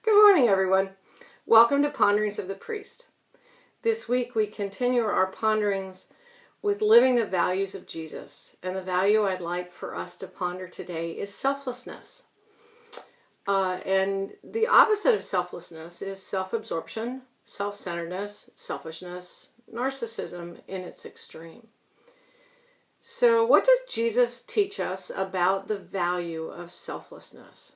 Good morning, everyone. Welcome to Ponderings of the Priest. This week we continue our ponderings with living the values of Jesus. And the value I'd like for us to ponder today is selflessness. And the opposite of selflessness is self-absorption, self-centeredness, selfishness, narcissism in its extreme. So what does Jesus teach us about the value of selflessness?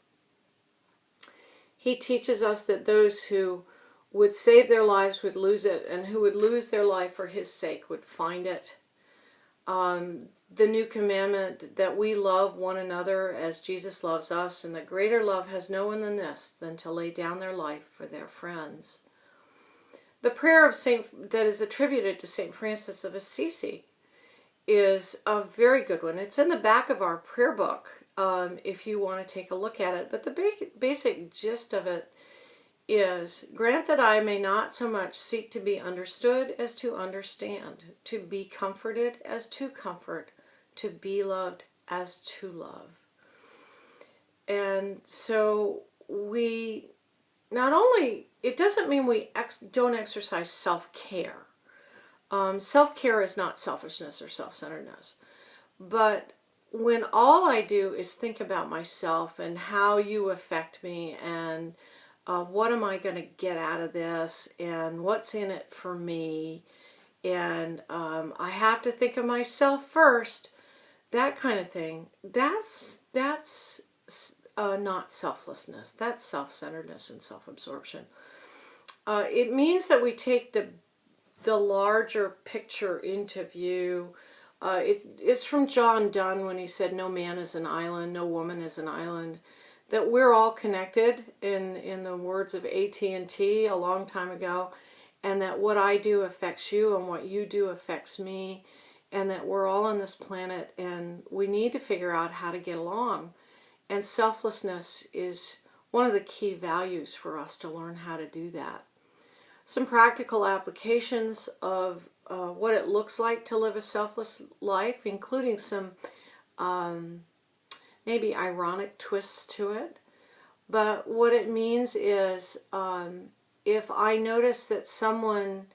He teaches us that those who would save their lives would lose it, and who would lose their life for his sake would find it. The new commandment that we love one another as Jesus loves us, and that greater love has no one than this, than to lay down their life for their friends. The prayer of that is attributed to St. Francis of Assisi is a very good one. It's in the back of our prayer book. If you want to take a look at it. But the basic gist of it is, grant that I may not so much seek to be understood as to understand, to be comforted as to comfort, to be loved as to love. And so we not only, it doesn't mean we don't exercise self-care. Self-care is not selfishness or self-centeredness. But when all I do is think about myself and how you affect me and what am I going to get out of this and what's in it for me, and I have to think of myself first, that kind of thing, that's not selflessness. That's self-centeredness and self-absorption. It means that we take the larger picture into view. It's from John Donne when he said, no man is an island, no woman is an island, that we're all connected in the words of AT&T a long time ago, and that what I do affects you and what you do affects me, and that we're all on this planet and we need to figure out how to get along. And selflessness is one of the key values for us to learn how to do that. Some practical applications of what it looks like to live a selfless life, including some maybe ironic twists to it. But what it means is, if I notice that someone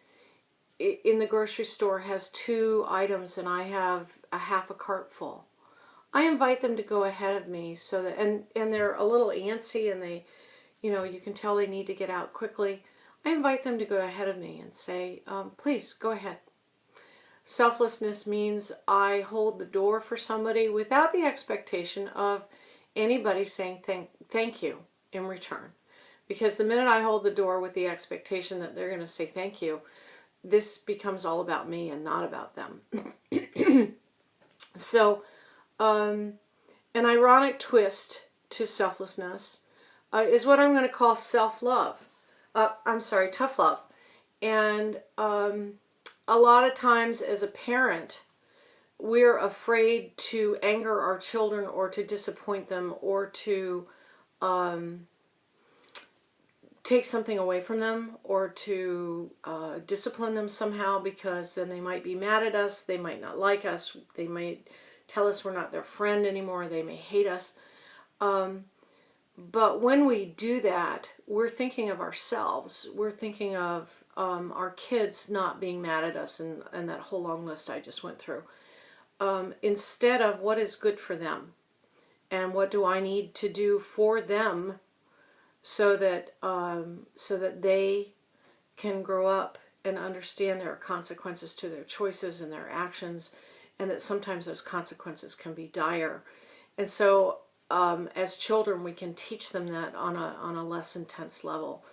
in the grocery store has 2 items and I have a half a cart full, I invite them to go ahead of me, so that and they're a little antsy and they, you can tell they need to get out quickly. I invite them to go ahead of me and say, please go ahead. Selflessness means I hold the door for somebody without the expectation of anybody saying thank you in return. Because the minute I hold the door with the expectation that they're going to say thank you, this becomes all about me and not about them. So, an ironic twist to selflessness is what I'm going to call self-love. Tough love. And a lot of times as a parent, we're afraid to anger our children or to disappoint them or to take something away from them or to discipline them somehow, because then they might be mad at us, they might not like us, they might tell us we're not their friend anymore, they may hate us. But when we do that, we're thinking of ourselves. We're thinking of our kids not being mad at us and that whole long list I just went through. Instead of what is good for them and what do I need to do for them so that they can grow up and understand there are consequences to their choices and their actions, and that sometimes those consequences can be dire. And so as children, we can teach them that on a less intense level.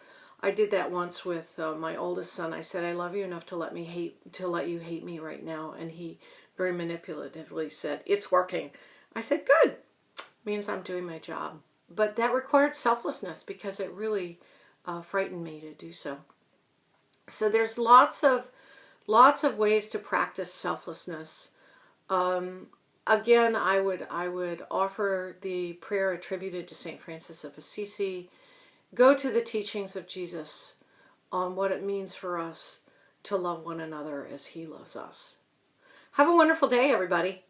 I did that once with my oldest son. I said, I love you enough to let you hate me right now. And he very manipulatively said, it's working. I said, good. Means I'm doing my job. But that required selflessness because it really frightened me to do so. So there's lots of ways to practice selflessness. Again, I would offer the prayer attributed to St. Francis of Assisi. Go to the teachings of Jesus on what it means for us to love one another as he loves us. Have a wonderful day, everybody.